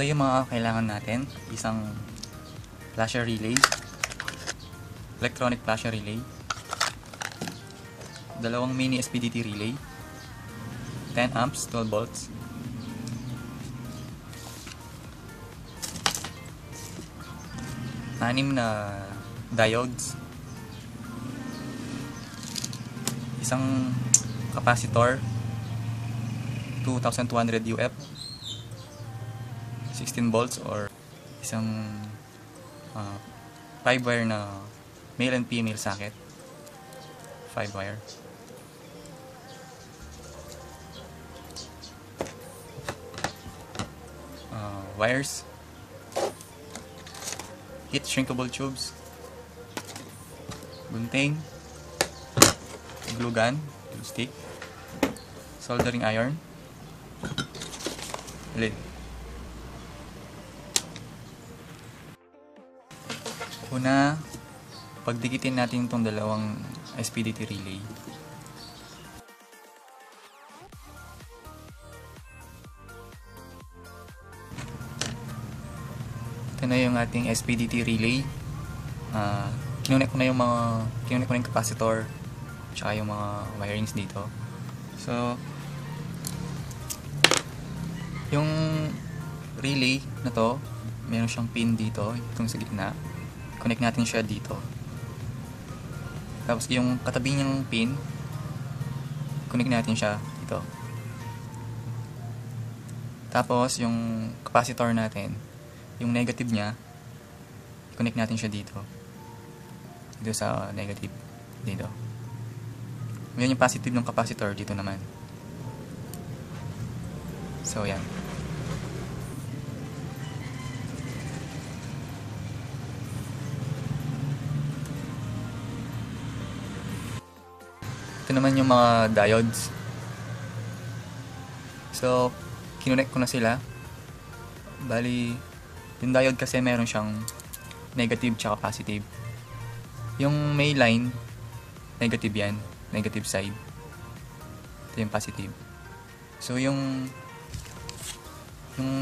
Ito yung mga kailangan natin. Isang flasher relay, electronic flasher relay, dalawang mini SPDT relay, 10 amps, 12 volts, anim na diodes, isang capacitor 2200 UF, 16 volts, or isang 5 wire na male and female socket, 5 wire, wires, heat shrinkable tubes, gunting, glue gun, glue stick, soldering iron, lid. Una, pagdikitin natin itong dalawang SPDT relay. Ito na yung ating SPDT relay. Kinunik ko na yung capacitor tsaka yung mga wirings dito. So, yung relay na to, meron siyang pin dito, itong sa gitna. Connect natin siya dito. Tapos yung katabi niyang pin, connect natin siya dito. Tapos yung capacitor natin, yung negative niya, connect natin siya dito. Dito sa negative, dito. Ngayon yung positive ng capacitor dito naman. So yan. Ito naman yung mga diodes. So, kinonect ko na sila. Bali, yung diode kasi meron siyang negative tsaka positive. Yung may line, negative yan. Negative side. Ito yung positive. So, yung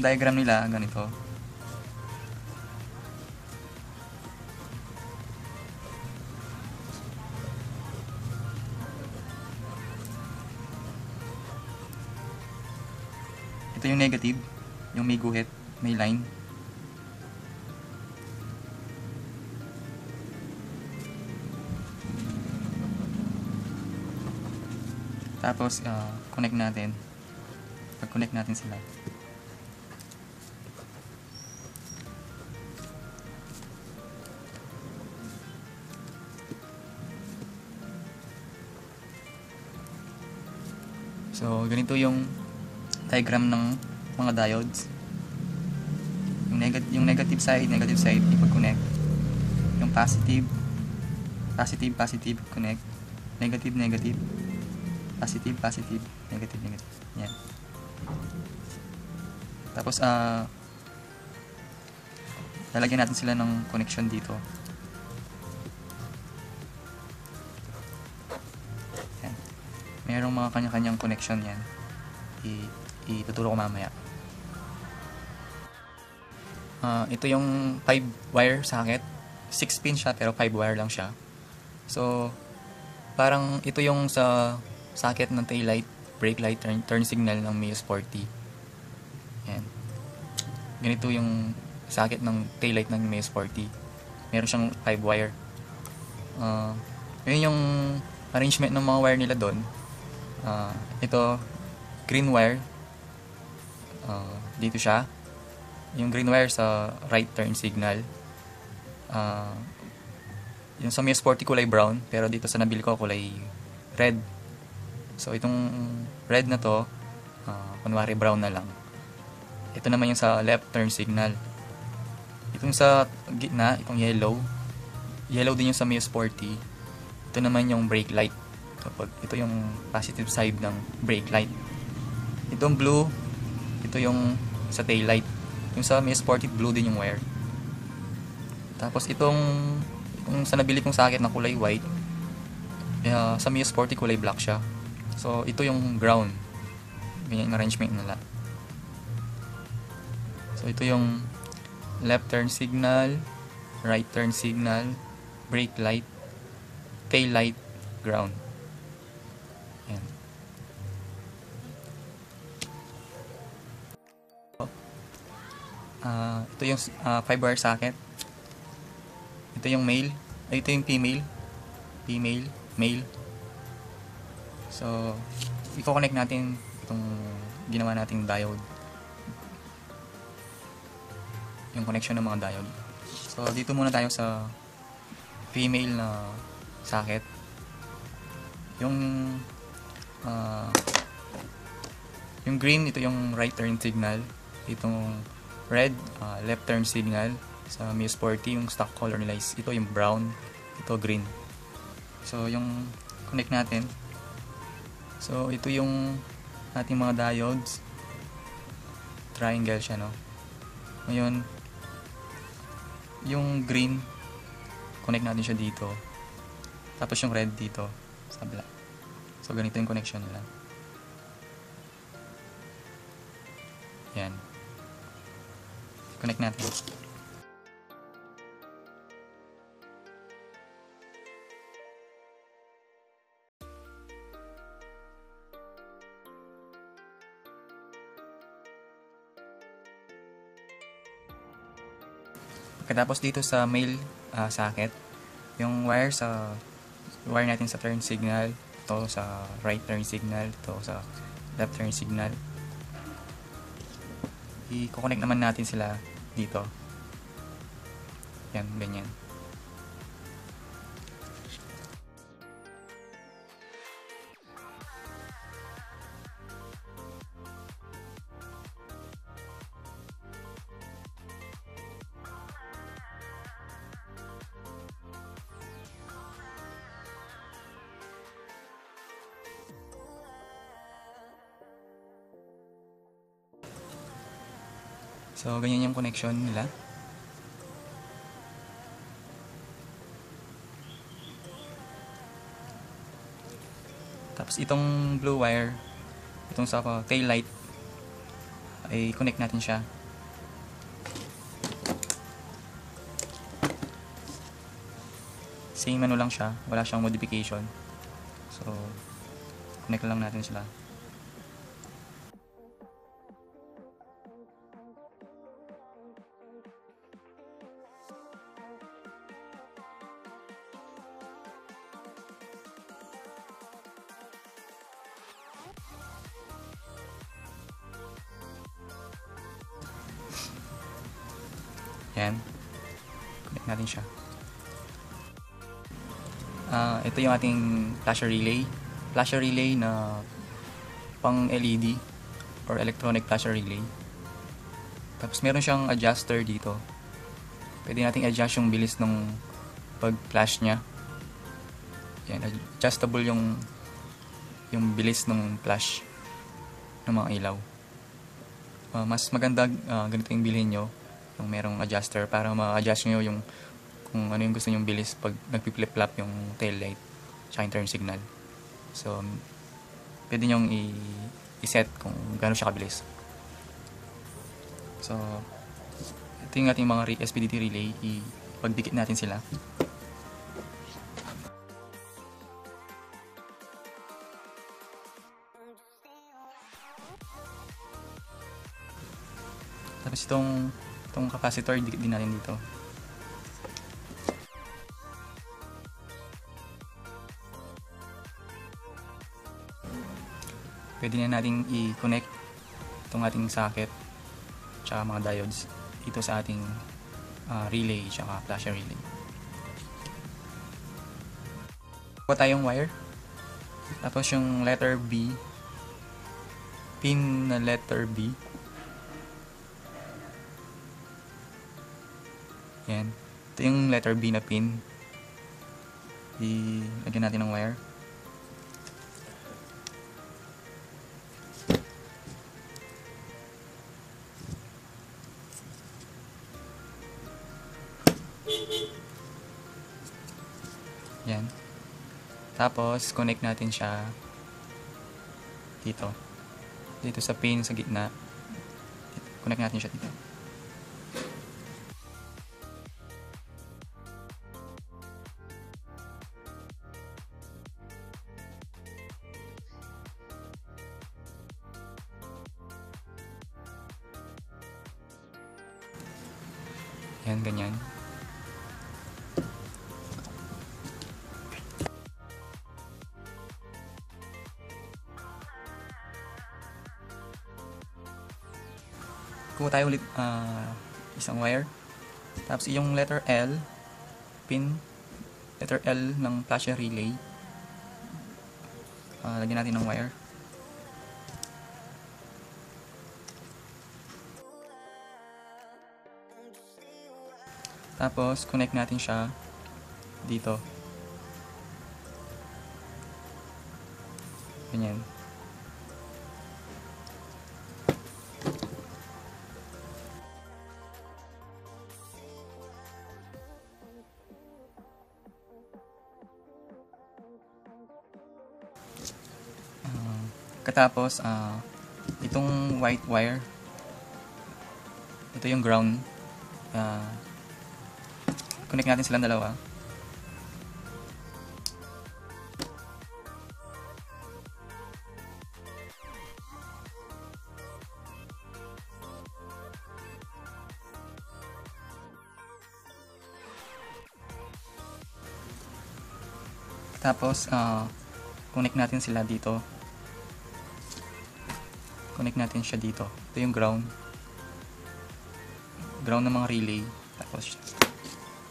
diagram nila, ganito. Ito yung negative, yung may guhit, may line. Tapos, connect natin. Pag-connect natin sila. So, ganito yung diagram ng mga diodes. Yung negative side, ipag-connect. Yung positive, connect. Negative, positive, negative. Yan. Tapos, lalagyan natin sila ng connection dito. Yan. Mayroong mga kanya-kanyang connection yan. Ituturo ko mamaya. Ito yung 5 wire socket. 6 pin siya pero 5 wire lang siya. So, parang ito yung sa socket ng tail light, brake light, turn signal ng Mio Sporty. Yan. Ganito yung socket ng tail light ng Mio Sporty. Meron siyang 5 wire. Yun yung arrangement ng mga wire nila doon. Ito, green wire. Dito siya. Yung green wire sa right turn signal. Yung sa Mio Sporty kulay brown, pero dito sa nabili ko kulay red. So itong red na to, kunwari brown na lang. Ito naman yung sa left turn signal. Itong sa gitna, itong yellow. Yellow din yung sa Mio Sporty. Ito naman yung brake light. Ito yung positive side ng brake light. Itong blue, ito yung sa tail light. Yung sa Mio Sporty, blue din yung wire. Tapos itong sa nabili kong socket na kulay white, sa Mio Sporty kulay black siya. So ito yung ground. Ganyan yung arrangement nila. So ito yung left turn signal, right turn signal, brake light, tail light, ground. Yan. Ito yung 5-wire socket. Ito yung male. Ito yung female. Female, male. So, i-connect natin itong ginawa nating diode. Yung connection ng mga diode. So, dito muna tayo sa female na socket. Yung green, ito yung right turn signal. Itong red, left turn signal. Sa Mi Sporty, yung stock color nila is ito yung brown, ito green. So, yung connect natin. So, ito yung ating mga diodes. Triangle siya, no? Ngayon, yung green, connect natin siya dito. Tapos yung red dito, sa black. So, ganito yung connection nila. Yan. Connect natin. Pagkatapos dito sa male socket, yung wire natin sa turn signal, ito sa right turn signal, ito sa left turn signal. I-connect naman natin sila dito. Yan, ganyan. So, ganyan yung connection nila. Tapos, itong blue wire, itong sa tail light, ay connect natin siya. Same ano lang siya, wala siyang modification. So, connect lang natin sila. Yan. Connect natin siya. Ito yung ating flasher relay. Flasher relay na pang LED or electronic flasher relay. Tapos meron siyang adjuster dito. Pwede nating adjust yung bilis ng pag-flash niya. Yan, adjustable yung bilis ng flash ng mga ilaw. Mas maganda ganito yung bilhin nyo, yung merong adjuster para ma-adjust nyo yung kung ano yung gusto nyong bilis pag nagpi-flip-flop yung tail light tsaka yung turn signal. So, pwede nyong i-set kung gaano siya kabilis. So, ito yung ating mga SPDT relay. Pagdikit natin sila. Tapos itong capacitor, dikit din natin dito. Pwede na natin i-connect itong ating socket tsaka mga diodes dito sa ating relay tsaka flasher relay. Kuha tayong wire. Tapos yung letter B, pin na letter B. Yan. Ito yung letter B na pin. Ilagyan natin ng wire. Yan. Tapos, connect natin siya dito. Dito sa pin sa gitna. Connect natin siya dito. Yan, ganyan. Kuha tayo ulit isang wire. Tapos yung letter L, pin, letter L ng flash relay. Lagyan natin ng wire. Tapos, connect natin siya dito. Ganyan. Katapos, itong white wire, ito yung ground. Connect natin silang dalawa. Tapos, connect natin sila dito. Connect natin siya dito. Ito yung ground. Ground ng mga relay. Tapos,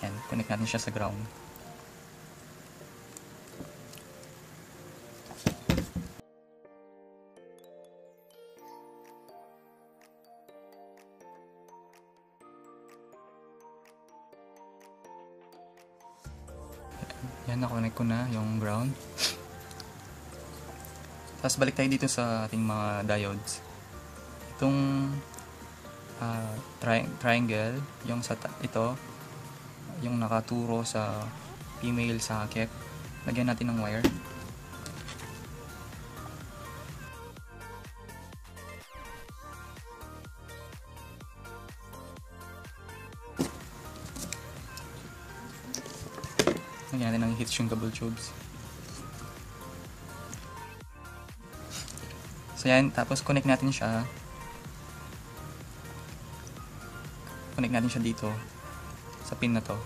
yan. Connect natin siya sa ground. Yan, na-connect ko na yung ground. Tapos balik tayo dito sa ating mga diodes. Itong triangle, yung sa ito, yung nakaturo sa female socket, lagyan natin ng wire. Lagyan natin ng heat shrink double tubes. So yan, tapos connect natin siya. Connect natin siya dito sa pin na to.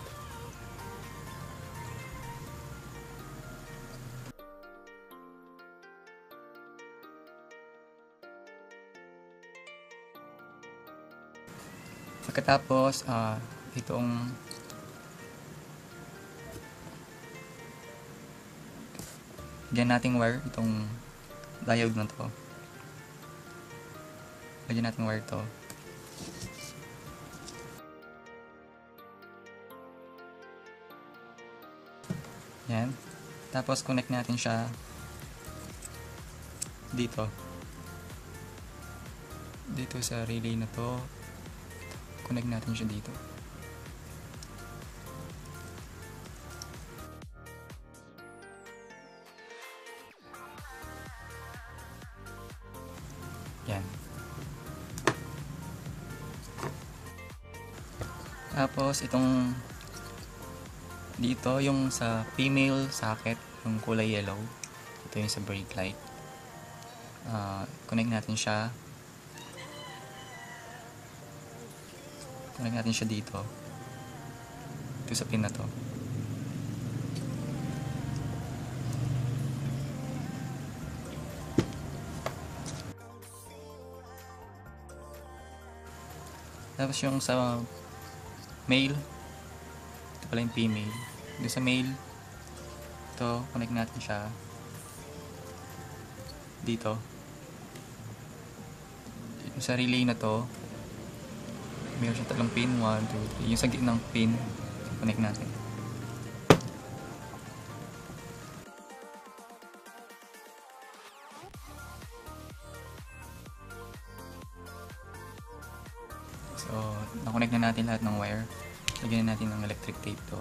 Pagkatapos, itong lagyan nating wire, itong diode na to. Lagyan natin wire to. Yan. Tapos connect natin siya dito. Dito sa relay na to. Connect natin siya dito. Yan. Tapos itong dito yung sa female socket, yung kulay yellow. Ito yung sa brake light. Connect natin siya. Connect natin siya dito. Ito sa pin na to. Tapos yung sa male, ito pala yung female. Dito sa male, ito, connect natin siya dito. Yung sa relay na to, mayroon siya tatlong pin, 1, 2, 3. Yung sa gitnang pin, connect natin. So, na-connect na natin lahat ng wire. Lagyan na natin ng electric tape to.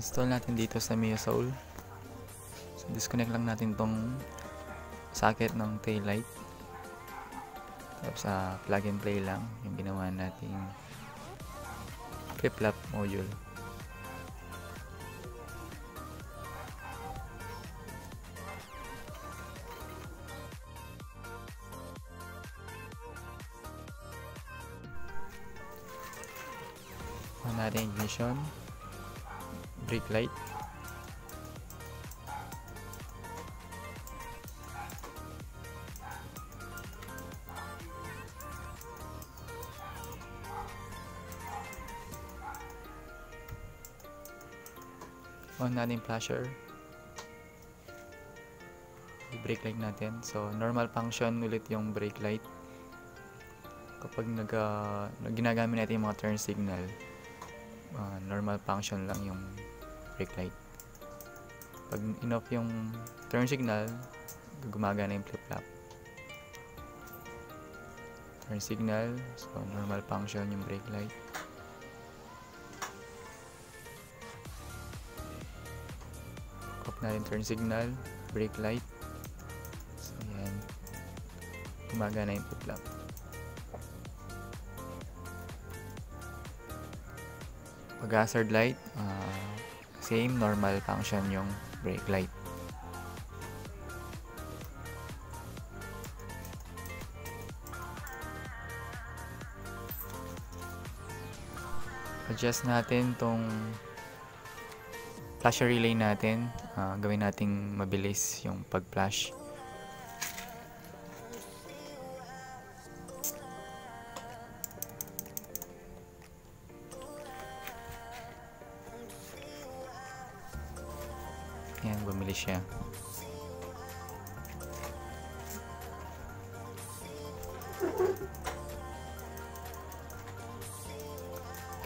Install natin dito sa Mio Soul. So, disconnect lang natin tong socket ng taillight. Tapos plug and play lang yung ginawa nating flip-flop module. On natin ignition, brake light, on natin flasher, brake light natin. So normal function ulit yung brake light kapag ginagamit natin yung mga turn signal. Normal function lang yung brake light. Pag in-off yung turn signal, gumagana yung flip-flop. Turn signal, so normal function yung brake light. Off na yung turn signal, brake light. So yan, gumagana yung flip-flop. Pag hazard light, same normal function yung brake light. Adjust natin tong flasher relay natin. Gawin nating mabilis yung pag-flash. Yan, bumili siya.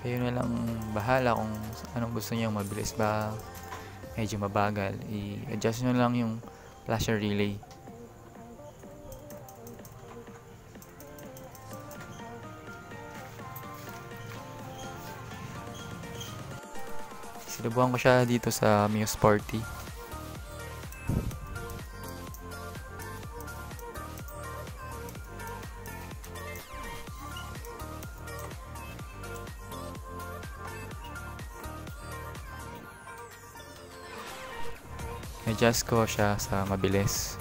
Kayo na lang bahala kung anong gusto niyo, mabilis ba, medyo mabagal. I-adjust nyo lang yung flasher relay. Sinubukan ko siya dito sa Mio Sporty. Adjust ko siya sa mabilis.